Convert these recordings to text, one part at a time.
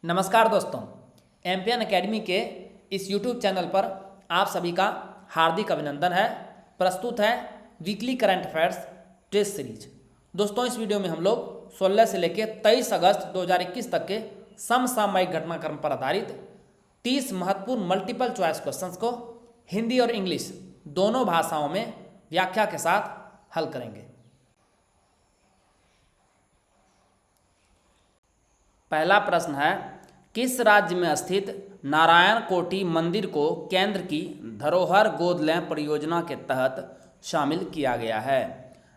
नमस्कार दोस्तों, MPN academy के इस यूट्यूब चैनल पर आप सभी का हार्दिक अभिनंदन है। प्रस्तुत है weekly current affairs test series. दोस्तों, इस वीडियो में हम लोग 16 से लेकर 23 अगस्त 2021 तक के समसामयिक घटनाक्रम पर आधारित 30 महत्वपूर्ण मल्टीपल चॉइस क्वेश्चंस को हिंदी और इंग्लिश दोनों भाषाओं में व्याख्या के साथ हल करेंगे। पहला प्रश्न है, किस राज्य में स्थित नारायण कोटि मंदिर को केंद्र की धरोहर गोद लें परियोजना के तहत शामिल किया गया है?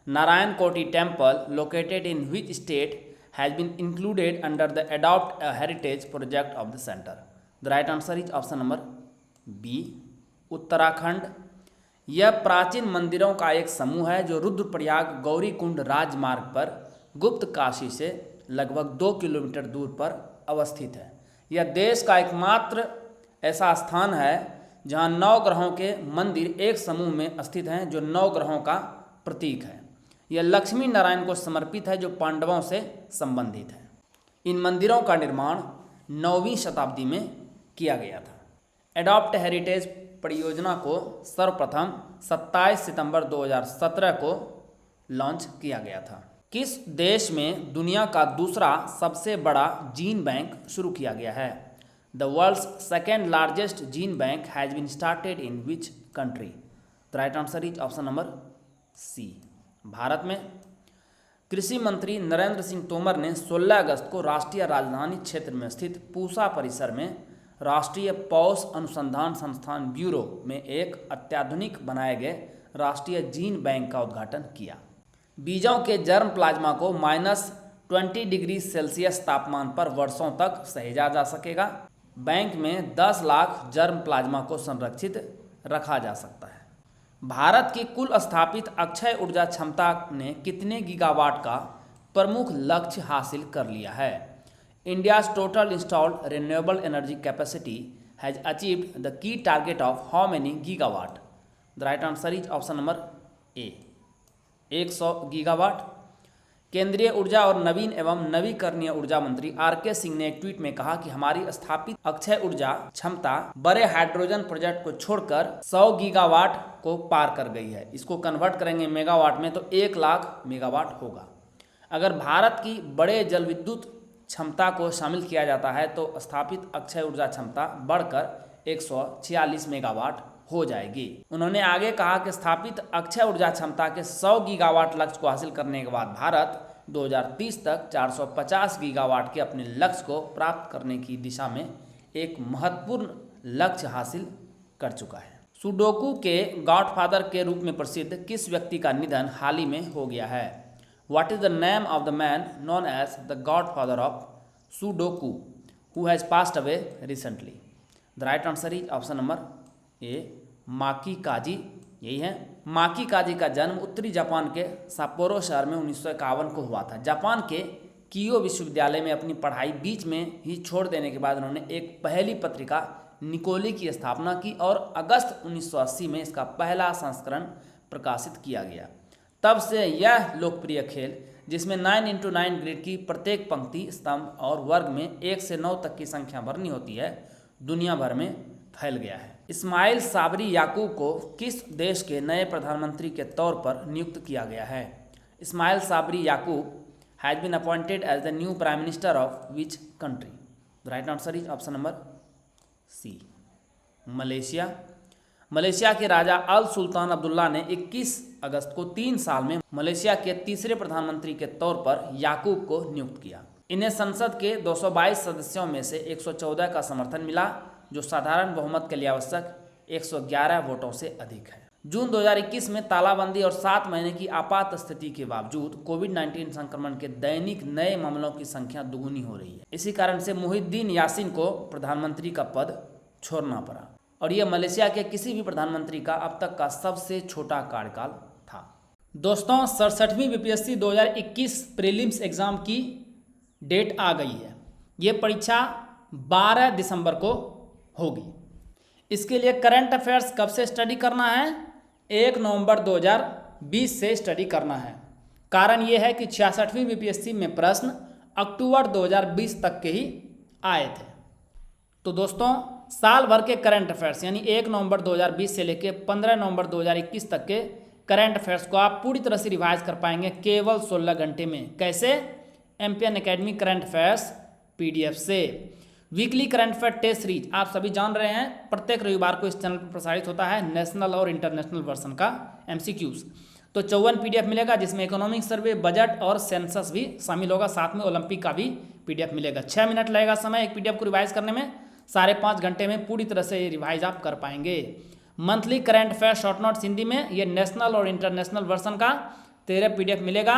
Narayan Koti temple located in which state has been included under the adopt a heritage project of the centre? The right answer is option number B, Uttarakhand. यह प्राचीन मंदिरों का एक समूह है जो रुद्रप्रयाग गौरीकुंड राजमार्ग पर गुप्त काशी से लगभग 2 किलोमीटर दूर पर अवस्थित है। यह देश का एकमात्र ऐसा स्थान है जहां 9 ग्रहों के मंदिर एक समूह में स्थित हैं, जो 9 ग्रहों का प्रतीक है। यह लक्ष्मी नारायण को समर्पित है, जो पांडवों से संबंधित है। इन मंदिरों का निर्माण 9वीं शताब्दी में किया गया था। एडॉप्ट हेरिटेज परियोजना को सर्वप्रथम 27 सितंबर 2017 को लॉन्च किया गया था। किस देश में दुनिया का दूसरा सबसे बड़ा जीन बैंक शुरू किया गया है? The world's second largest gene bank has been started in which country? The right answer is option number C, Bharat में। कृषि मंत्री नरेंद्र सिंह तोमर ने 16 अगस्त को राष्ट्रीय राजधानी क्षेत्र में स्थित पूसा परिसर में राष्ट्रीय पौष अनुसंधान संस्थान ब्यूरो में एक अत्याधुनिक बनाए गए राष्ट्रीय जीन बैंक का उद्घाटन किया। बीजों के जर्म प्लाज्मा को -20 डिग्री सेल्सियस तापमान पर वर्षों तक सहेजा जा सकेगा। बैंक में 10 लाख जर्म प्लाज्मा को संरक्षित रखा जा सकता है। भारत की कुल स्थापित अक्षय ऊर्जा क्षमता ने कितने गीगावाट का प्रमुख लक्ष्य हासिल कर लिया है? India's total installed renewable energy capacity has achieved the key target of how many gigawatt? The right answer is option number A, 100 gigawatt. केंद्रीय ऊर्जा और नवीन एवं नवीकरणीय ऊर्जा मंत्री आर.के. सिंह ने एक ट्वीट में कहा कि हमारी स्थापित अक्षय ऊर्जा क्षमता बड़े हाइड्रोजन प्रोजेक्ट को छोड़कर 100 गीगावाट को पार कर गई है। इसको कन्वर्ट करेंगे मेगावाट में तो 1 लाख मेगावाट होगा। अगर भारत की बड़े जल विद्युत क्षमता को शामिल किया जाता है तो स्थापित अक्षय ऊर्जा क्षमता बढ़कर 146 मेगावाट हो जाएगी। उन्होंने आगे कहा कि स्थापित अक्षय ऊर्जा क्षमता के 100 गीगावाट लक्ष्य को हासिल करने के बाद भारत 2030 तक 450 गीगावाट के अपने लक्ष्य को प्राप्त करने की दिशा में एक महत्वपूर्ण लक्ष्य हासिल कर चुका है। सुडोकू के गॉडफादर के रूप में प्रसिद्ध किस व्यक्ति का निधन हाल ही में हो गया है? What is the name of the man known as the godfather of sudoku who has passed away recently? The right answer is option number A, Maki Kaji. यही है। माकी काजी का जन्म उत्तरी जापान के साप्पोरो शहर में 1951 को हुआ था। जापान के कियो विश्वविद्यालय में अपनी पढ़ाई बीच में ही छोड़ देने के बाद उन्होंने एक पहली पत्रिका निकोली की स्थापना की और अगस्त 1980 में इसका पहला संस्करण प्रकाशित किया गया। तब से यह लोकप्रिय खेल, जिसमें 9x9 ग्रिड की प्रत्येक पंक्ति, स्तंभ और वर्ग में 1 से 9 तक की संख्या भरनी होती है, दुनिया भर में फैल गया है। इस्माइल साबरी याकूब को किस देश के नए प्रधानमंत्री के तौर पर नियुक्त किया गया है? Ismail Sabri Yaakob has been appointed as the new prime minister of which country? The right answer is option number C, Malaysia. Malaysia के राजा अल सुल्तान अब्दुल्ला ने 21 अगस्त को 3 साल में मलेशिया के तीसरे प्रधानमंत्री के तौर पर याकूब को नियुक्त किया। इन्हें संसद के 222 सदस्यों में से 114 का समर्थन मिला, जो साधारण बहुमत के लिए आवश्यक 111 वोटों से अधिक है। जून 2021 में तालाबंदी और 7 महीने की आपात स्थिति के बावजूद कोविड-19 संक्रमण के दैनिक नए मामलों की संख्या दुगुनी हो रही है। इसी कारण से मुहिद्दीन यासीन को प्रधानमंत्री का पद छोड़ना पड़ा और यह मलेशिया के किसी भी प्रधानमंत्री का अब तक का सबसे छोटा कार्यकाल था। दोस्तों, 67वीं बीपीएससी 2021 प्रीलिम्स एग्जाम की डेट आ गई है। ये परीक्षा 12 दिसंबर को होगी। इसके लिए करंट अफेयर्स कब से स्टडी करना है? 1 नवंबर 2020 से स्टडी करना है। कारण ये है कि 66वीं बीपीएससी में प्रश्न अक्टूबर 2020 तक के ही आए थे। तो दोस्तों साल भर के करंट अफेयर्स यानी 1 नवंबर 2020 से लेकर 15 नवंबर 2021 तक के करंट अफेयर्स को आप पूरी तरह से रिवाइज कर पाएंगे केवल 16 घंटे में। कैसे? MPN academy current affairs PDF से। Weekly current affair test series आप सभी जान रहे हैं, प्रत्येक रविवार को इस चैनल पर प्रसारित होता है नेशनल और इंटरनेशनल वर्जन का एमसीक्यूज। तो 54 पीडीएफ मिलेगा जिसमें इकोनॉमिक सर्वे, बजट और सेंसस भी शामिल होगा, साथ में ओलंपिक का भी पीडीएफ मिलेगा। 6 मिनट लगेगा समय एक पीडीएफ को रिवाइज करने में, 5.5 घंटे में पूरी तरह से रिवाइज आप कर पाएंगे। Monthly current affair short notes Hindi में, ये नेशनल और इंटरनेशनल वर्जन का 13 पीडीएफ मिलेगा।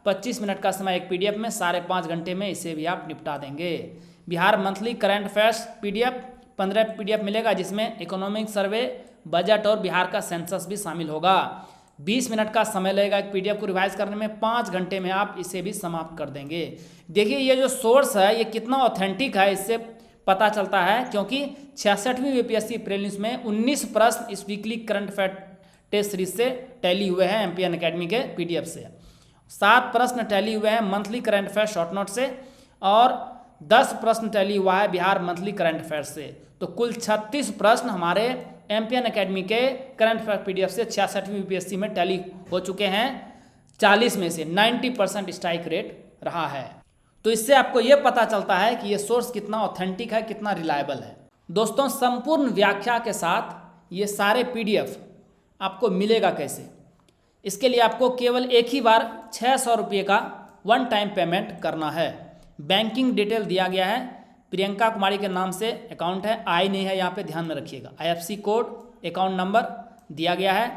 25 मिनट का समय एक पीडीएफ में, 5.5 घंटे में इसे भी आप निपटा देंगे। Bihar monthly current affairs PDF 15 PDF मिलेगा जिसमें इकोनॉमिक सर्वे, बजट और बिहार का सेंसस भी शामिल होगा। 20 मिनट का समय लगेगा एक पीडीएफ को रिवाइज करने में, 5 घंटे में आप इसे भी समाप्त कर देंगे। देखिए ये जो सोर्स है ये कितना ऑथेंटिक है इससे पता चलता है, क्योंकि 66वीं यूपीएससी प्रीलिम्स में 19 प्रश्न इस weekly current affair test series से टैली हुए हैं एमपीएन एकेडमी के पीडीएफ से। 7 प्रश्न टैली हुए हैं monthly current affair short note से और 10 प्रश्न टैली हुआ है बिहार मंथली करंट अफेयर से। तो कुल 36 प्रश्न हमारे एमपीएन एकेडमी के करंट अफेयर पीडीएफ से 66वीं यूपीएससी में टैली हो चुके हैं। 40 में से 90% स्ट्राइक रेट रहा है। तो इससे आपको यह पता चलता है कि ये सोर्स कितना ऑथेंटिक है, कितना रिलायबल है। दोस्तों संपूर्ण व्याख्या के साथ ये सारे पीडीएफ आपको मिलेगा कैसे? इसके लिए आपको केवल एक ही बार 600 रुपये का वन टाइम पेमेंट करना है। बैंकिंग डिटेल दिया गया है, प्रियंका कुमारी के नाम से अकाउंट है, आई नहीं है यहाँ पे ध्यान में रखिएगा। आईएफएससी कोड, अकाउंट नंबर दिया गया है।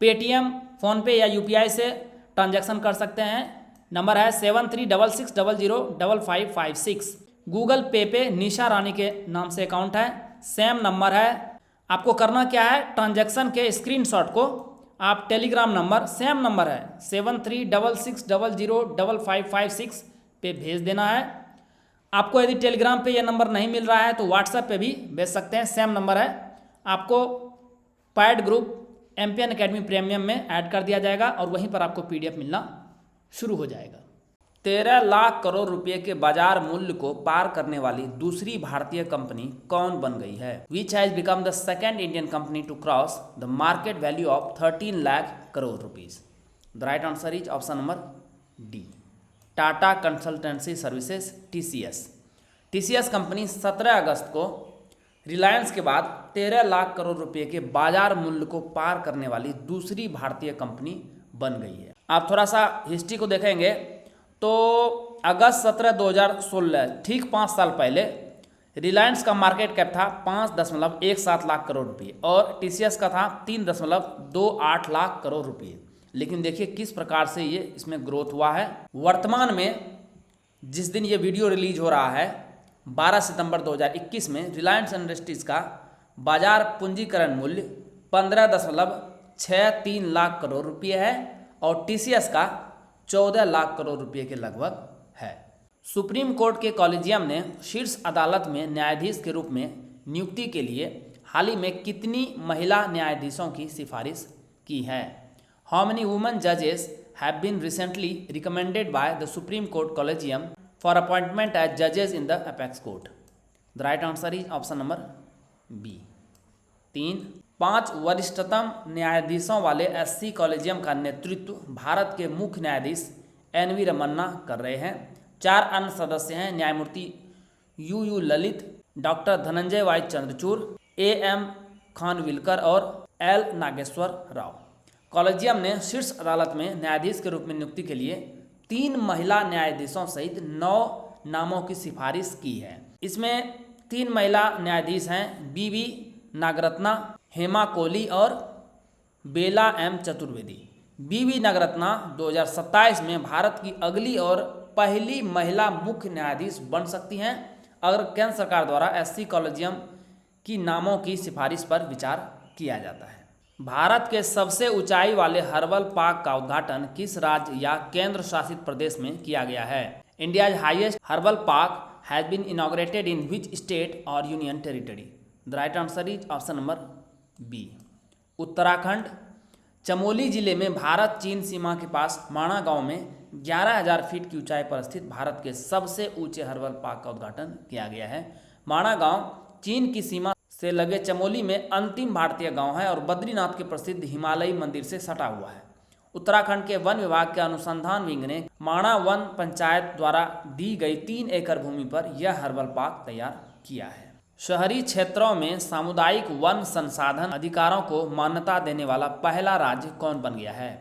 पेटीएम, फ़ोनपे या यूपीआई से ट्रांजैक्शन कर सकते हैं। नंबर है 7366005556। गूगल पे निशा रानी के नाम से अकाउंट है, सेम नंबर है। आपको करना क्या है, ट्रांजैक्शन के स्क्रीनशॉट को आप टेलीग्राम नंबर, सेम नंबर है 7366005556 पे भेज देना है। आपको यदि टेलीग्राम पे ये नंबर नहीं मिल रहा है तो व्हाट्सएप पे भी भेज सकते हैं, सेम नंबर है। आपको pad group MPN academy premium में ऐड कर दिया जाएगा और वहीं पर आपको पीडीएफ मिलना शुरू हो जाएगा। 13 लाख करोड़ रुपए के बाजार मूल्य को पार करने वाली दूसरी भारतीय कंपनी कौन बन गई है? Which has become the second Indian company to cross the market value of 13 lakh crore rupees? The right answer is option number D, Tata consultancy services TCS. TCS company 17 अगस्त को रिलायंस के बाद 13 लाख करोड़ रुपए के बाजार मूल्य को पार करने वाली दूसरी भारतीय कंपनी बन गई है। आप थोड़ा सा हिस्ट्री को देखेंगे तो अगस्त 17, 2016 ठीक 5 साल पहले रिलायंस का मार्केट कैप था 5.17 लाख करोड़ रुपये और टीसीएस का था 3.28 लाख करोड़ रुपये। लेकिन देखिए किस प्रकार से ये इसमें ग्रोथ हुआ है। वर्तमान में जिस दिन ये वीडियो रिलीज हो रहा है 12 सितंबर 2021 में रिलायंस इंडस्ट्रीज का बाजार पूंजीकरण मूल्य 15.63 लाख करोड़ रुपये है और टीसीएस का 14 लाख करोड़ रुपये के लगभग है। सुप्रीम कोर्ट के कॉलेजियम ने शीर्ष अदालत में न्यायाधीश के रूप में नियुक्ति के लिए हाल ही में कितनी महिला न्यायाधीशों की सिफारिश की है? हाउ मेनी वुमेन जजेस have been recently recommended by the supreme court collegium for appointment as जजेस in the apex court? The right answer is option number B, 3। 5 वरिष्ठतम न्यायाधीशों वाले एससी कॉलेजियम का नेतृत्व भारत के मुख्य न्यायाधीश एनवी रमन्ना कर रहे हैं। 4 अन्य सदस्य हैं न्यायमूर्ति U Lalit, doctor Dhananjay Y Chandrachud, AM Khanwilkar और एल नागेश्वर राव। कॉलेजियम ने शीर्ष अदालत में न्यायाधीश के रूप में नियुक्ति के लिए 3 महिला न्यायाधीशों सहित 9 नामों की सिफारिश की है। इसमें 3 महिला न्यायाधीश हैं बीवी नागरत्ना, हेमा कोहली और बेला एम चतुर्वेदी। बीवी नागरत्ना 2027 में भारत की अगली और पहली महिला मुख्य न्यायाधीश बन सकती हैं अगर केंद्र सरकार द्वारा एससी कॉलेजियम की नामों की सिफारिश पर विचार किया जाता है। भारत के सबसे ऊंचाई वाले हर्बल पार्क का उद्घाटन किस राज्य या केंद्र शासित प्रदेश में किया गया है? India's highest herbal park has been inaugurated in which state or union territory? The right answer is option number B, Uttarakhand. Chamoli जिले में भारत चीन सीमा के पास माणा गांव में 11,000 फीट की ऊंचाई पर स्थित भारत के सबसे ऊंचे हर्बल पार्क का उद्घाटन किया गया है। माणा गांव चीन की सीमा से लगे चमोली में अंतिम भारतीय गांव है और बद्रीनाथ के प्रसिद्ध हिमालयी मंदिर से सटा हुआ है। उत्तराखंड के वन विभाग के अनुसंधान विंग ने माणा वन पंचायत द्वारा दी गई 3 एकड़ भूमि पर यह हर्बल पार्क तैयार किया है। शहरी क्षेत्रों में सामुदायिक वन संसाधन अधिकारों को मान्यता देने वाला पहला राज्य कौन बन गया है?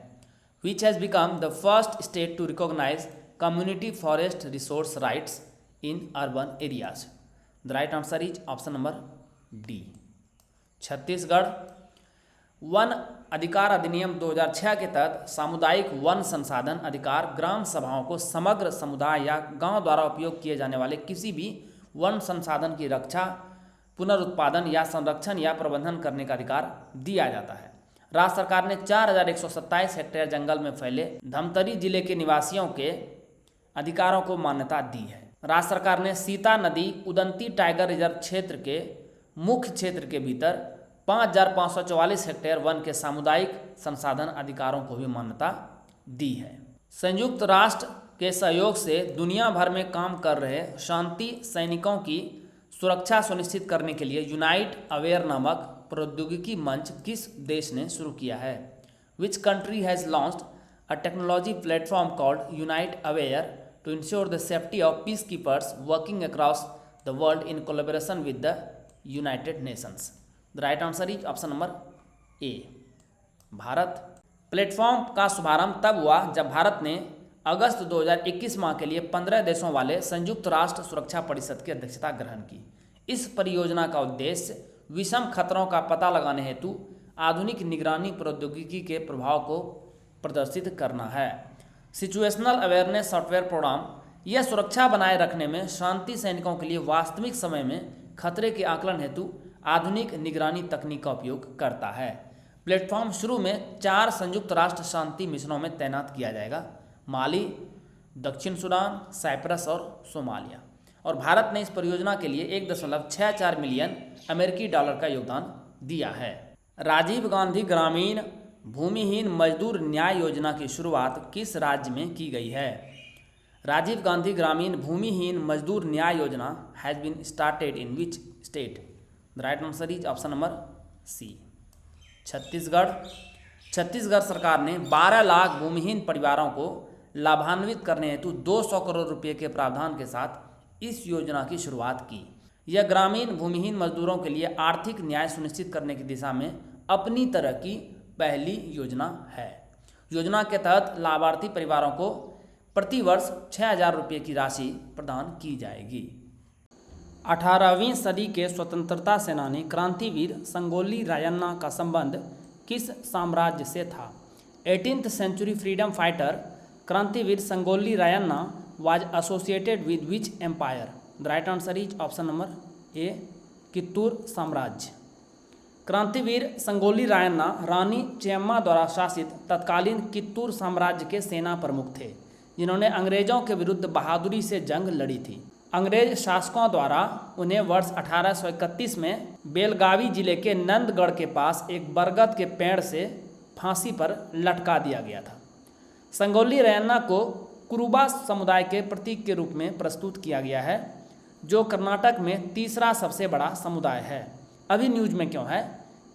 Which has become the first state to recognize community forest resource rights in urban areas? The right answer is option number D. Chhattisgarh one अधिकार अधिनियम 2006 के तहत सामुदायिक वन संसाधन अधिकार ग्राम सभाओं को समग्र समुदाय या गांव द्वारा उपयोग किए जाने वाले किसी भी वन संसाधन की रक्षा, पुनरुत्पादन या संरक्षण या प्रबंधन करने का अधिकार दिया जाता है। राज्य सरकार ने 4,127 हेक्टेयर जंगल में फैले धमतरी जिले के निवासियों के अधिकारों को मान्यता दी है। राज्य सरकार ने सीता नदी उदंती टाइगर रिजर्व क्षेत्र के मुख्य क्षेत्र के भीतर 5,544 हेक्टेयर वन के सामुदायिक संसाधन अधिकारों को भी मान्यता दी है। संयुक्त राष्ट्र के सहयोग से दुनिया भर में काम कर रहे शांति सैनिकों की सुरक्षा सुनिश्चित करने के लिए यूनाइट अवेयर नामक प्रौद्योगिकी मंच किस देश ने शुरू किया है? Which country has launched a technology platform called unite aware to ensure the safety of peace keepers working across the world in collaboration with the United Nations? The right answer is option number A, Bharat. Platform का शुभारंभ तब हुआ जब भारत ने अगस्त 2021 माह के लिए 15 देशों वाले संयुक्त राष्ट्र सुरक्षा परिषद की अध्यक्षता ग्रहण की। इस परियोजना का उद्देश्य विषम खतरों का पता लगाने हेतु आधुनिक निगरानी प्रौद्योगिकी के प्रभाव को प्रदर्शित करना है। सिचुएशनल अवेयरनेस सॉफ्टवेयर प्रोग्राम यह सुरक्षा बनाए रखने में शांति सैनिकों के लिए वास्तविक समय में खतरे के आकलन हेतु आधुनिक निगरानी तकनीक का उपयोग करता है। प्लेटफॉर्म शुरू में 4 संयुक्त राष्ट्र शांति मिशनों में तैनात किया जाएगा: माली, दक्षिण सूडान, साइप्रस और सोमालिया। और भारत ने इस परियोजना के लिए 1.64 मिलियन अमेरिकी डॉलर का योगदान दिया है। राजीव गांधी ग्रामीण भूमिहीन मजदूर न्याय योजना की शुरुआत किस राज्य में की गई है? राजीव गांधी ग्रामीण भूमिहीन मजदूर न्याय योजना has been started in which state? The right answer is option number C, Chhattisgarh. Chhattisgarh सरकार ने 12 लाख भूमिहीन परिवारों को लाभान्वित करने हेतु 200 करोड़ रुपये के प्रावधान के साथ इस योजना की शुरुआत की। यह ग्रामीण भूमिहीन मजदूरों के लिए आर्थिक न्याय सुनिश्चित करने की दिशा में अपनी तरह की पहली योजना है। योजना के तहत लाभार्थी परिवारों को प्रति वर्ष 6,000 रुपये की राशि प्रदान की जाएगी। 18वीं सदी के स्वतंत्रता सेनानी क्रांतिवीर संगोली रायन्ना का संबंध किस साम्राज्य से था? 18th century freedom fighter Krantiveer Sangolli Rayanna was associated with which empire? The right answer is option number A, Kittur साम्राज्य। क्रांतिवीर संगोली रायन्ना रानी चेम्मा द्वारा शासित तत्कालीन कित्तूर साम्राज्य के सेना प्रमुख थे, जिन्होंने अंग्रेजों के विरुद्ध बहादुरी से जंग लड़ी थी। अंग्रेज शासकों द्वारा उन्हें वर्ष 1831 में बेलगावी जिले के नंदगढ़ के पास एक बरगद के पेड़ से फांसी पर लटका दिया गया था। संगोली रायन्ना को कुरुबा समुदाय के प्रतीक के रूप में प्रस्तुत किया गया है, जो कर्नाटक में तीसरा सबसे बड़ा समुदाय है। अभी न्यूज में क्यों है?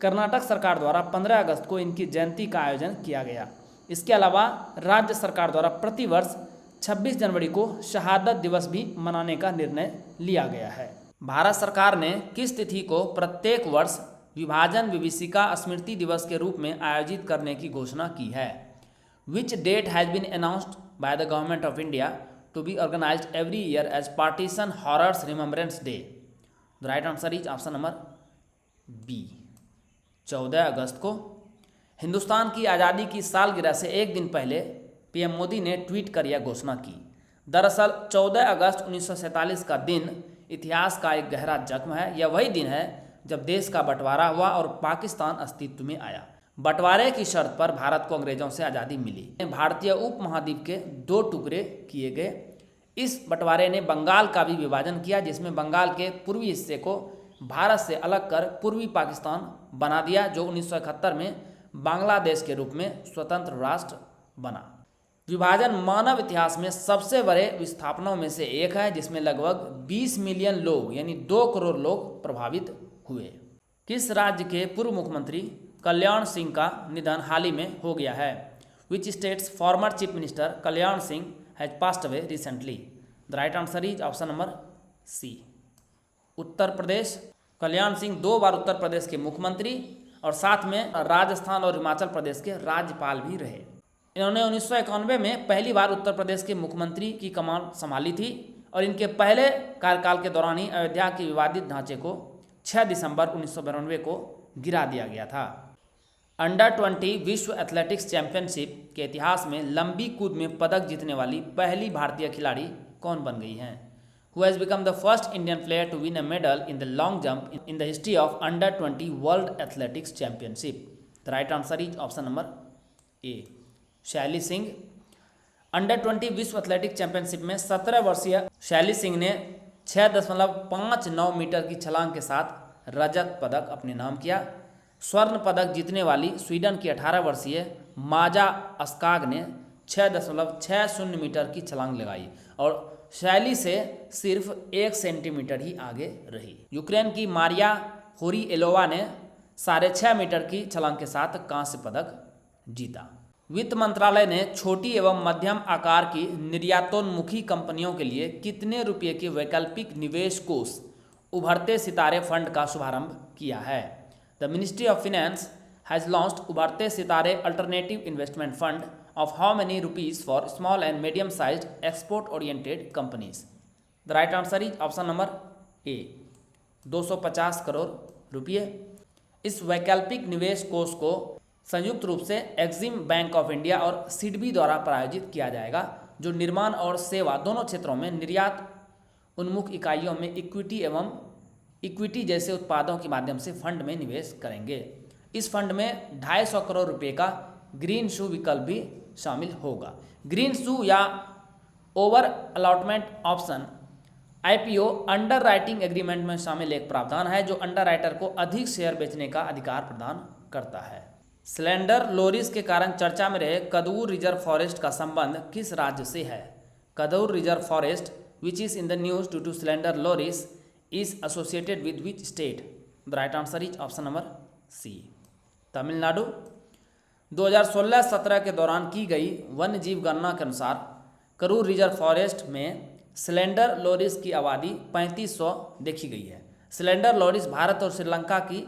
कर्नाटक सरकार द्वारा 15 अगस्त को इनकी जयंती का आयोजन किया गया। इसके अलावा राज्य सरकार द्वारा प्रति वर्ष 26 जनवरी को शहादत दिवस भी मनाने का निर्णय लिया गया है। भारत सरकार ने किस तिथि को प्रत्येक वर्ष विभाजन विभीषिका स्मृति दिवस के रूप में आयोजित करने की घोषणा की है? Which date has been announced by the Government of India to be organized every year as Partition Horrors Remembrance Day? The right answer is option number B, 14 अगस्त को। हिंदुस्तान की आज़ादी की सालगिरह से एक दिन पहले पीएम मोदी ने ट्वीट कर यह घोषणा की। दरअसल 14 अगस्त 1947 का दिन इतिहास का एक गहरा जख्म है। यह वही दिन है जब देश का बंटवारा हुआ और पाकिस्तान अस्तित्व में आया। बंटवारे की शर्त पर भारत को अंग्रेजों से आज़ादी मिली। भारतीय उपमहाद्वीप के 2 टुकड़े किए गए। इस बंटवारे ने बंगाल का भी विभाजन किया, जिसमें बंगाल के पूर्वी हिस्से को भारत से अलग कर पूर्वी पाकिस्तान बना दिया, जो 1971 में बांग्लादेश के रूप में स्वतंत्र राष्ट्र बना। विभाजन मानव इतिहास में सबसे बड़े विस्थापनों में से एक है, जिसमें लगभग 20 मिलियन लोग यानी 2 करोड़ लोग प्रभावित हुए। किस राज्य के पूर्व मुख्यमंत्री कल्याण सिंह का निधन हाल ही में हो गया है? Which state's former chief minister Kalyan Singh has passed away recently? The right answer is option number C, Uttar Pradesh. Kalyan Singh 2 बार उत्तर प्रदेश के मुख्यमंत्री और साथ में राजस्थान और हिमाचल प्रदेश के राज्यपाल भी रहे। इन्होंने 1991 में पहली बार उत्तर प्रदेश के मुख्यमंत्री की कमान संभाली थी और इनके पहले कार्यकाल के दौरान ही अयोध्या के विवादित ढांचे को 6 दिसंबर 1992 को गिरा दिया गया था। अंडर 20 विश्व एथलेटिक्स चैंपियनशिप के इतिहास में लंबी कूद में पदक जीतने वाली पहली भारतीय खिलाड़ी कौन बन गई हैं? Who has become the first Indian player to win a medal in the long jump in the history of Under 20 World Athletics Championship? The right answer is option number A, शैली सिंह। अंडर 20 विश्व athletics championship में 17 वर्षीय शैली सिंह ने 6.59 metre की छलांग के साथ रजत पदक अपने नाम किया। स्वर्ण पदक जीतने वाली स्वीडन की 18 वर्षीय माजा अस्काग ने 6.60 मीटर की छलांग लगाई और शैली से सिर्फ 1 सेंटीमीटर ही आगे रही। यूक्रेन की मारिया होरीएलोवा ने 6.5 मीटर की छलांग के साथ कांस्य पदक जीता। वित्त मंत्रालय ने छोटी एवं मध्यम आकार की निर्यातोन्मुखी कंपनियों के लिए कितने रुपये के वैकल्पिक निवेश कोष उभरते सितारे फंड का शुभारंभ किया है? The ministry of finance has launched उभरते सितारे alternative investment fund of how many rupees for small and medium sized export oriented companies? The right answer is option number A, 250 crore रुपये। इस वैकल्पिक निवेश कोष को संयुक्त रूप से एक्सिम बैंक ऑफ इंडिया और सिडबी द्वारा प्रायोजित किया जाएगा, जो निर्माण और सेवा दोनों क्षेत्रों में निर्यात उन्मुख इकाइयों में इक्विटी एवं इक्विटी जैसे उत्पादों के माध्यम से फंड में निवेश करेंगे। इस फंड में 250 करोड़ रुपये का ग्रीन शू विकल्प भी शामिल होगा। ग्रीन शू या over allotment option IPO under writing agreement में शामिल एक प्रावधान है जो अंडर राइटर को अधिक शेयर बेचने का अधिकार प्रदान करता है। स्लेंडर लोरिस के कारण चर्चा में रहे कदूर रिजर्व फॉरेस्ट का संबंध किस राज्य से है? Kadur reserve forest which is in the news due to slender loris is associated with which state? The right answer is option number C, Tamil Nadu. 2016-17 के दौरान की गई वन्य जीव गणना के अनुसार करूर रिजर्व फॉरेस्ट में स्लेंडर लोरिस की आबादी 3500 देखी गई है। स्लेंडर लोरिस भारत और श्रीलंका की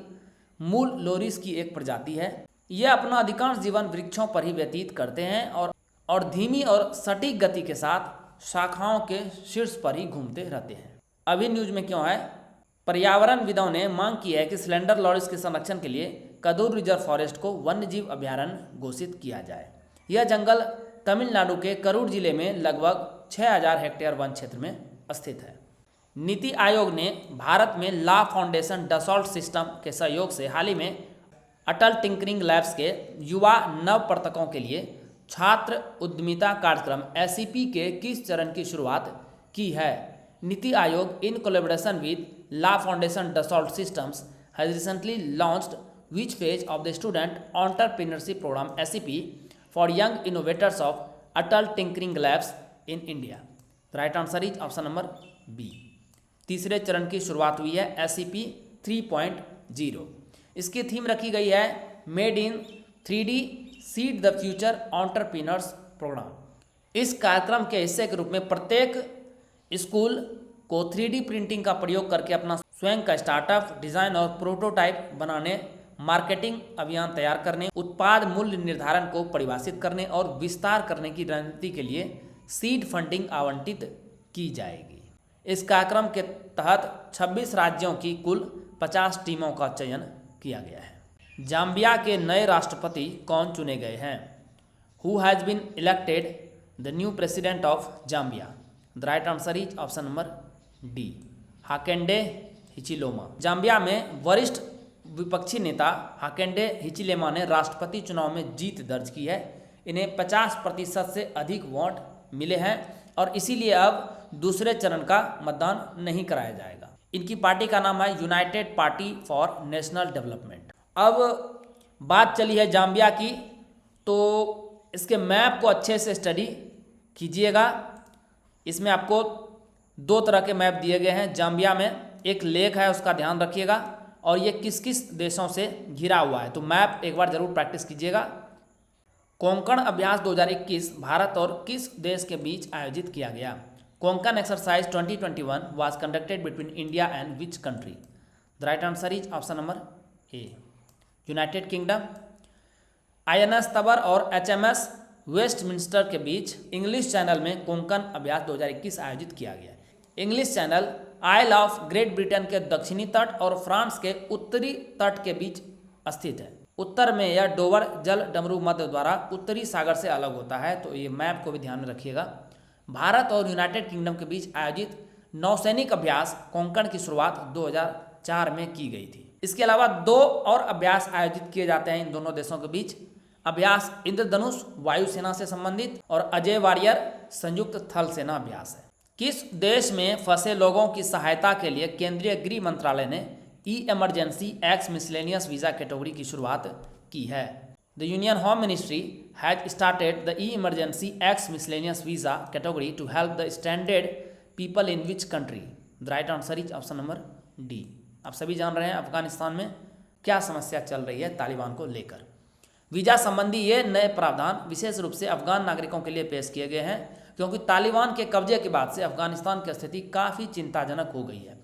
मूल लोरिस की एक प्रजाति है। यह अपना अधिकांश जीवन वृक्षों पर ही व्यतीत करते हैं और धीमी और सटीक गति के साथ शाखाओं के शीर्ष पर ही घूमते रहते हैं। अभी न्यूज में क्यों है? पर्यावरणविदों ने मांग की है कि स्लेंडर लोरिस के संरक्षण के लिए कदूर रिजर्व फॉरेस्ट को वन्यजीव अभयारण्य घोषित किया जाए। यह जंगल तमिलनाडु के करूर जिले में लगभग 6000 हेक्टेयर वन क्षेत्र में स्थित है। नीति आयोग ने भारत में ला फाउंडेशन डसॉल्ट सिस्टम के सहयोग से हाल ही में अटल टिंकरिंग लैब्स के युवा नवप्रवर्तकों के लिए छात्र उद्यमिता कार्यक्रम एसईपी के किस चरण की शुरुआत की है? NITI Aayog in collaboration with la foundation Dassault systems has recently launched which phase of the student entrepreneurship program SEP for young innovators of Atal Tinkering Labs in India? The right answer is option number B, तीसरे चरण की शुरुआत हुई है SEP 3.0। इसकी theme रखी गई है made in 3D seed the future entrepreneurs programme. इस कार्यक्रम के हिस्से के रूप में प्रत्येक स्कूल को 3D प्रिंटिंग का प्रयोग करके अपना स्वयं का स्टार्टअप डिजाइन और प्रोटोटाइप बनाने, मार्केटिंग अभियान तैयार करने, उत्पाद मूल्य निर्धारण को परिभाषित करने और विस्तार करने की रणनीति के लिए सीड फंडिंग आवंटित की जाएगी। इस कार्यक्रम के तहत 26 राज्यों की कुल 50 टीमों का चयन किया गया है। जाम्बिया के नए राष्ट्रपति कौन चुने गए हैं? Who has been elected the new president of Zambia? The right answer is option number D, Hakainde Hichilema. Zambia में वरिष्ठ विपक्षी नेता हाकेंडे हिचिलेमा ने राष्ट्रपति चुनाव में जीत दर्ज की है। इन्हें 50% से अधिक वोट मिले हैं और इसीलिए अब दूसरे चरण का मतदान नहीं कराया जाएगा। इनकी पार्टी का नाम है United party for national development. अब बात चली है जाम्बिया की, तो इसके मैप को अच्छे से स्टडी कीजिएगा। इसमें आपको 2 तरह के मैप दिए गए हैं। जाम्बिया में एक लेक है, उसका ध्यान रखिएगा, और ये किस किस देशों से घिरा हुआ है, तो मैप एक बार जरूर प्रैक्टिस कीजिएगा। कोंकण अभ्यास 2021 भारत और किस देश के बीच आयोजित किया गया? Konkan exercise 2021 was conducted between India and which country? The right answer is option number A, United kingdom. INS तबर और HMS वेस्टमिंस्टर के बीच इंग्लिश चैनल में कोंकण अभ्यास 2021 आयोजित किया गया। English channel isle of great Britain के दक्षिणी तट और फ्रांस के उत्तरी तट के बीच स्थित है। उत्तर में यह डोवर जल डमरू मध्य द्वारा उत्तरी सागर से अलग होता है, तो ये मैप को भी ध्यान में रखिएगा। भारत और यूनाइटेड किंगडम के बीच आयोजित नौसैनिक अभ्यास कोंकण की शुरुआत 2004 में की गई थी। इसके अलावा 2 और अभ्यास आयोजित किए जाते हैं इन दोनों देशों के बीच। अभ्यास इंद्रधनुष वायुसेना से संबंधित और अजय वारियर संयुक्त थल सेना अभ्यास है। किस देश में फंसे लोगों की सहायता के लिए केंद्रीय गृह मंत्रालय ने E emergency X miscellaneous visa category की शुरुआत की है? The union home ministry has started the E emergency X miscellaneous visa category to help the stranded people in which country? The right answer is option number D. आप सभी जान रहे हैं अफगानिस्तान में क्या समस्या चल रही है तालिबान को लेकर। वीज़ा संबंधी ये नए प्रावधान विशेष रूप से अफगान नागरिकों के लिए पेश किए गए हैं, क्योंकि तालिबान के कब्जे के बाद से अफगानिस्तान की स्थिति काफ़ी चिंताजनक हो गई है।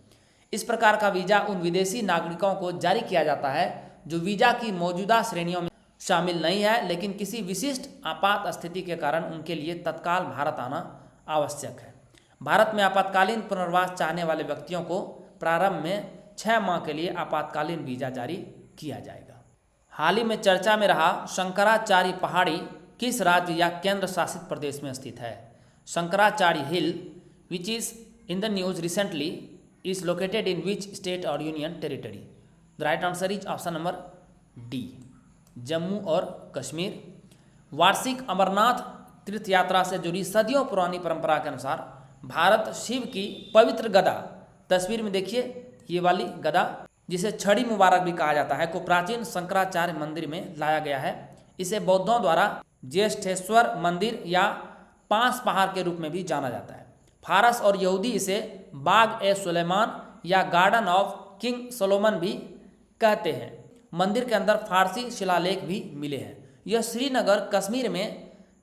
इस प्रकार का वीज़ा उन विदेशी नागरिकों को जारी किया जाता है जो वीज़ा की मौजूदा श्रेणियों में शामिल नहीं है, लेकिन किसी विशिष्ट आपात स्थिति के कारण उनके लिए तत्काल भारत आना आवश्यक है। भारत में आपातकालीन पुनर्वास चाहने वाले व्यक्तियों को प्रारंभ में 6 माह के लिए आपातकालीन वीज़ा जारी किया जाएगा। हाल ही में चर्चा में रहा शंकराचार्य पहाड़ी किस राज्य या केंद्र शासित प्रदेश में स्थित है? Shankaracharya hill which is in the news recently is located in which state or union territory? The right answer is option number D, Jammu और कश्मीर। वार्षिक अमरनाथ तीर्थ यात्रा से जुड़ी सदियों पुरानी परंपरा के अनुसार भारत शिव की पवित्र गदा, तस्वीर में देखिए ये वाली गदा जिसे छड़ी मुबारक भी कहा जाता है, को प्राचीन शंकराचार्य मंदिर में लाया गया है। इसे बौद्धों द्वारा ज्येष्ठेश्वर मंदिर या 5 पहाड़ के रूप में भी जाना जाता है। फारस और यहूदी इसे बाग ए सुलेमान या गार्डन ऑफ किंग सोलोमन भी कहते हैं। मंदिर के अंदर फारसी शिलालेख भी मिले हैं। यह श्रीनगर कश्मीर में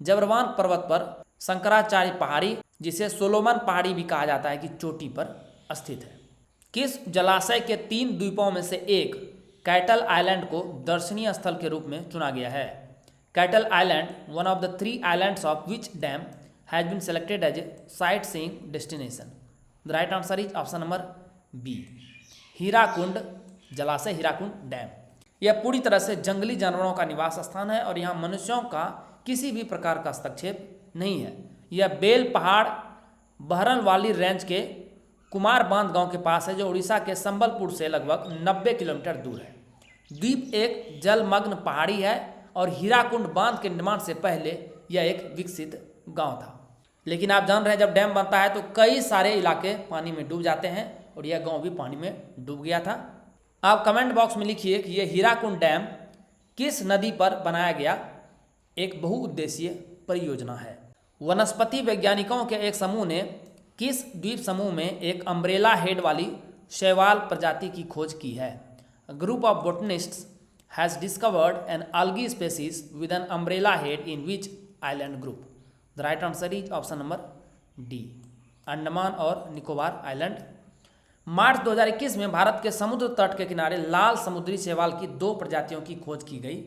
जबरवान पर्वत पर शंकराचार्य पहाड़ी, जिसे सोलोमन पहाड़ी भी कहा जाता है, की चोटी पर स्थित है। किस जलाशय के 3 द्वीपों में से एक कैटल आइलैंड को दर्शनीय स्थल के रूप में चुना गया है? Cattle island, one of the 3 islands of which dam has been selected as a site seeing destination? The right answer is option number B, Hirakud जलाशय, हीराकुंड डैम। यह पूरी तरह से जंगली जानवरों का निवास स्थान है और यहाँ मनुष्यों का किसी भी प्रकार का हस्तक्षेप नहीं है। यह बेल पहाड़ बहरनवाली रेंज के कुमार बांध गांव के पास है, जो उड़ीसा के संबलपुर से लगभग 90 किलोमीटर दूर है। द्वीप एक जलमग्न पहाड़ी है और हीराकुंड बांध के निर्माण से पहले यह एक विकसित गांव था। लेकिन आप जान रहे हैं जब डैम बनता है तो कई सारे इलाके पानी में डूब जाते हैं और यह गांव भी पानी में डूब गया था। आप कमेंट बॉक्स में लिखिए कि यह हीराकुंड डैम किस नदी पर बनाया गया एक बहुउद्देशीय परियोजना है। वनस्पति वैज्ञानिकों के एक समूह ने किस द्वीप समूह में एक अम्ब्रेला हेड वाली शैवाल प्रजाति की खोज की है? Group of botanists has discovered an algae species with an umbrella head in which island group? The right answer is option number D, Andaman और निकोबार आइलैंड। मार्च 2021 में भारत के समुद्र तट के किनारे लाल समुद्री शैवाल की 2 प्रजातियों की खोज की गई।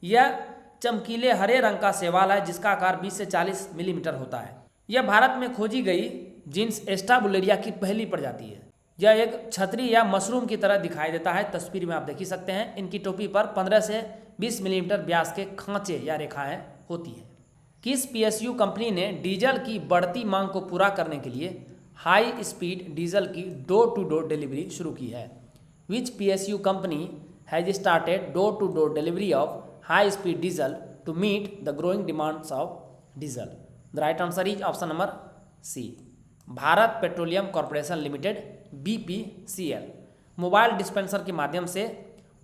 यह चमकीले हरे रंग का शैवाल है जिसका आकार 20 से 40 मिलीमीटर होता है। यह भारत में खोजी गई जीन्स एस्टाबुलेरिया की पहली प्रजाति है। यह एक छतरी या मशरूम की तरह दिखाई देता है, तस्वीर में आप देख ही सकते हैं। इनकी टोपी पर 15 से 20 मिलीमीटर व्यास के खांचे या रेखाएं होती हैं। किस पीएसयू कंपनी ने डीजल की बढ़ती मांग को पूरा करने के लिए हाई स्पीड डीजल की डोर टू डोर डिलीवरी शुरू की है? Which PSU company has started door to door delivery of high speed diesel to meet the growing demands of diesel? The right answer is option number C, Bharat petroleum corporation limited BPCL। Mobile dispenser के माध्यम से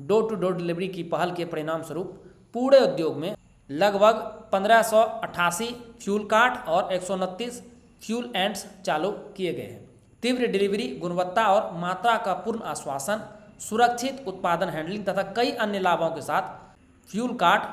door to door delivery की पहल के परिणाम स्वरूप पूरे उद्योग में लगभग 1588 फ्यूल कार्ट और 129 फ्यूल एंड्स चालू किए गए हैं। तीव्र डिलीवरी, गुणवत्ता और मात्रा का पूर्ण आश्वासन, सुरक्षित उत्पादन हैंडलिंग तथा कई अन्य लाभों के साथ फ्यूल कार्ट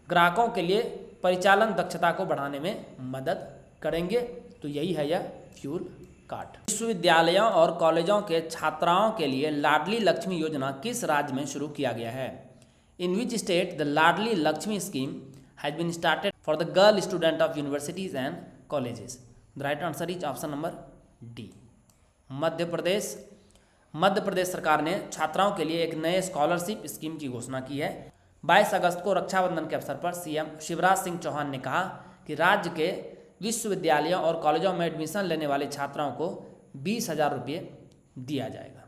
ग्राहकों के लिए परिचालन दक्षता को बढ़ाने में मदद करेंगे। तो यही है यह फ्यूल कार्ट। विश्वविद्यालयों और कॉलेजों के छात्राओं के लिए लाडली लक्ष्मी योजना किस राज्य में शुरू किया गया है? In which state the Ladli Lakshmi scheme has been started for the girl student of universities and colleges? The right answer is option number D, Madhya Pradesh. Madhya Pradesh सरकार ने छात्राओं के लिए एक नए स्कॉलरशिप स्कीम की घोषणा की है। 22 अगस्त को रक्षाबंधन के अवसर पर सीएम शिवराज सिंह चौहान ने कहा कि राज्य के विश्वविद्यालयों और कॉलेजों में एडमिशन लेने वाले छात्राओं को 20,000 रुपये दिया जाएगा।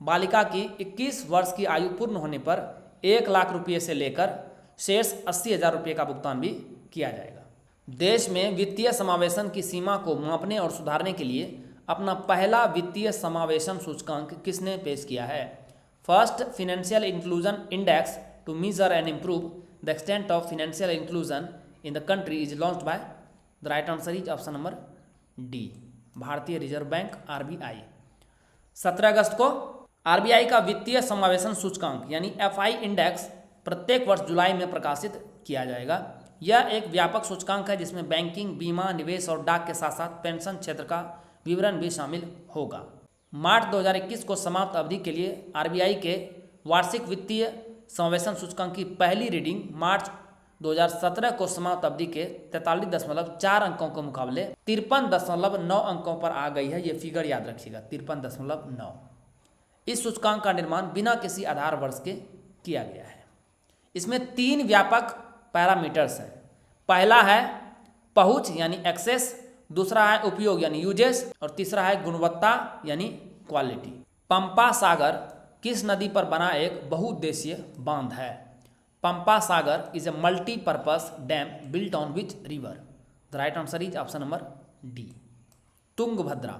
बालिका की 21 वर्ष की आयु पूर्ण होने पर 1 लाख रुपये से लेकर शेष 80,000 रुपये का भुगतान भी किया जाएगा। देश में वित्तीय समावेशन की सीमा को मापने और सुधारने के लिए अपना पहला वित्तीय समावेशन सूचकांक किसने पेश किया है? First financial inclusion index to measure and improve the extent of financial inclusion in the country is launched by the right answer is option number D, Bharatiya reserve bank RBI. 17 अगस्त को आरबीआई का वित्तीय समावेशन सूचकांक यानी एफआई इंडेक्स प्रत्येक वर्ष जुलाई में प्रकाशित किया जाएगा। यह एक व्यापक सूचकांक है जिसमें बैंकिंग, बीमा, निवेश और डाक के साथ साथ पेंशन क्षेत्र का विवरण भी शामिल होगा। मार्च 2021 को समाप्त अवधि के लिए आरबीआई के वार्षिक वित्तीय समावेशन सूचकांक की पहली रीडिंग मार्च 2017 को समाप्त अवधि के 43.4 अंकों के मुकाबले 53.9 अंकों पर आ गई है। ये फिगर याद रखिएगा, 53.9। इस सूचकांक का निर्माण बिना किसी आधार वर्ष के किया गया है। इसमें 3 व्यापक पैरामीटर्स हैं। पहला है पहुंच यानी एक्सेस, दूसरा है उपयोग यानी यूजेस और तीसरा है गुणवत्ता यानी क्वालिटी। पंपा सागर किस नदी पर बना एक बहुउद्देशीय बांध है? Pampa Sagar is a multipurpose dam built on which river? The right answer is option number D, Tungabhadra.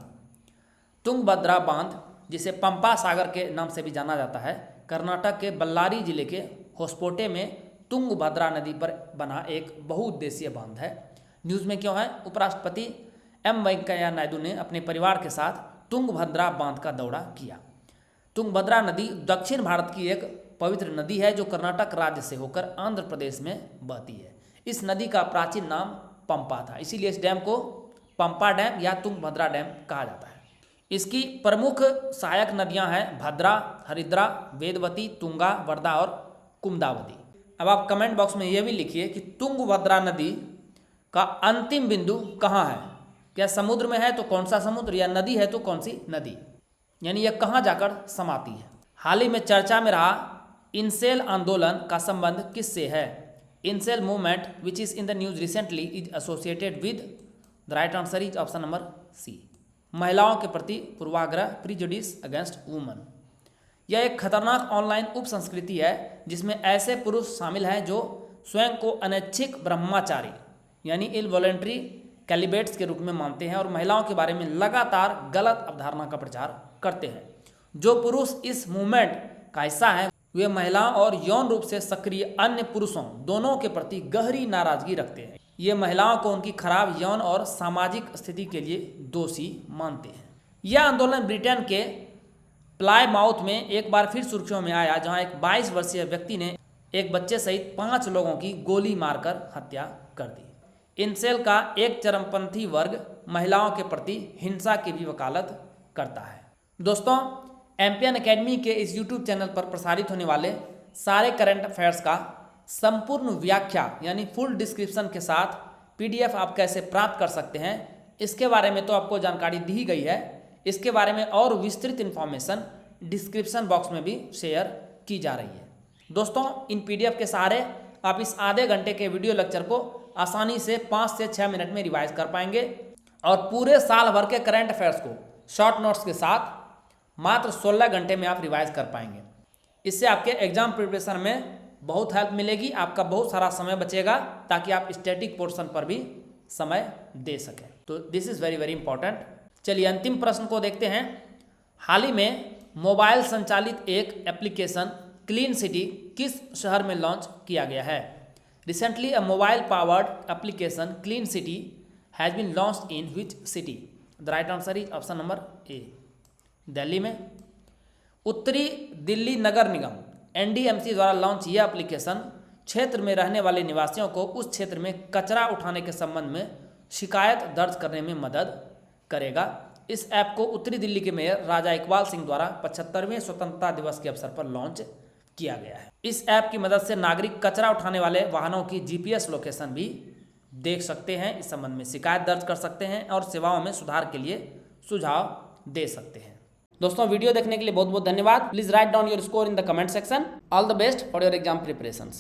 Tungabhadra बांध, जिसे पंपा सागर के नाम से भी जाना जाता है, कर्नाटक के बल्लारी जिले के होसकोटे में तुंगभद्रा नदी पर बना एक बहुउद्देशीय बांध है। न्यूज़ में क्यों है? उपराष्ट्रपति एम वेंकैया नायडू ने अपने परिवार के साथ तुंगभद्रा बांध का दौरा किया। तुंगभद्रा नदी दक्षिण भारत की एक पवित्र नदी है जो कर्नाटक राज्य से होकर आंध्र प्रदेश में बहती है। इस नदी का प्राचीन नाम पंपा था, इसीलिए इस डैम को पंपा डैम या तुंगभद्रा डैम कहा जाता है। इसकी प्रमुख सहायक नदियां हैं भद्रा, हरिद्रा, वेदवती, तुंगा, वर्धा और कुमुदावती। अब आप कमेंट बॉक्स में यह भी लिखिए कि तुंगभद्रा नदी का अंतिम बिंदु कहाँ है? क्या समुद्र में है तो कौन सा समुद्र, या नदी है तो कौन सी नदी, यानी यह कहाँ जाकर समाती है? हाल ही में चर्चा में रहा इनसेल आंदोलन का संबंध किससे है? Incel movement which is in the news recently is associated with? The right answer is option number C, महिलाओं के प्रति पूर्वाग्रह, प्रिजुडिस अगेंस्ट वुमन। यह एक खतरनाक ऑनलाइन उप संस्कृति है जिसमें ऐसे पुरुष शामिल हैं जो स्वयं को अनैच्छिक ब्रह्मचारी यानी इनवॉलेंट्री कैलिबेट्स के रूप में मानते हैं और महिलाओं के बारे में लगातार गलत अवधारणा का प्रचार करते हैं। जो पुरुष इस मूवमेंट का हिस्सा हैं वे महिलाओं और यौन रूप से सक्रिय अन्य पुरुषों दोनों के प्रति गहरी नाराजगी रखते हैं। ये महिलाओं को उनकी खराब यौन और सामाजिक स्थिति के लिए दोषी मानते हैं। यह आंदोलन ब्रिटेन के प्लायमाउथ में एक बार फिर सुर्खियों में आया, जहां एक 22 वर्षीय व्यक्ति ने एक बच्चे सहित 5 लोगों की गोली मारकर हत्या कर दी। इनसेल का एक चरमपंथी वर्ग महिलाओं के प्रति हिंसा की भी वकालत करता है। दोस्तों, एमपीएन एकेडमी के इस यूट्यूब चैनल पर प्रसारित होने वाले सारे करंट अफेयर्स का संपूर्ण व्याख्या यानी फुल डिस्क्रिप्शन के साथ पीडीएफ आप कैसे प्राप्त कर सकते हैं, इसके बारे में तो आपको जानकारी दी गई है। इसके बारे में और विस्तृत इन्फॉर्मेशन डिस्क्रिप्शन बॉक्स में भी शेयर की जा रही है। दोस्तों, इन पीडीएफ के सहारे आप इस आधे घंटे के वीडियो लेक्चर को आसानी से 5 से 6 मिनट में रिवाइज कर पाएंगे और पूरे साल भर के करंट अफेयर्स को शॉर्ट नोट्स के साथ मात्र 16 घंटे में आप रिवाइज कर पाएंगे। इससे आपके एग्जाम प्रिपरेशन में बहुत हेल्प मिलेगी, आपका बहुत सारा समय बचेगा ताकि आप स्टैटिक पोर्शन पर भी समय दे सकें। तो this is very very important. चलिए अंतिम प्रश्न को देखते हैं। हाल ही में मोबाइल संचालित एक एप्लीकेशन क्लीन सिटी किस शहर में लॉन्च किया गया है? Recently, a mobile-powered application, Clean City, has been launched in which city? The right answer is option number A, Delhi में। उत्तरी दिल्ली नगर निगम NDMC द्वारा लॉन्च यह एप्लीकेशन क्षेत्र में रहने वाले निवासियों को उस क्षेत्र में कचरा उठाने के संबंध में शिकायत दर्ज करने में मदद करेगा। इस ऐप को उत्तरी दिल्ली के मेयर राजा इकबाल सिंह द्वारा 75वें स्वतंत्रता दिवस के अवसर पर लॉन्च किया गया है। इस ऐप की मदद से नागरिक कचरा उठाने वाले वाहनों की GPS लोकेशन भी देख सकते हैं, इस संबंध में शिकायत दर्ज कर सकते हैं और सेवाओं में सुधार के लिए सुझाव दे सकते हैं। दोस्तों, वीडियो देखने के लिए बहुत बहुत धन्यवाद। Please write down your score in the comment section. All the best for your exam preparations.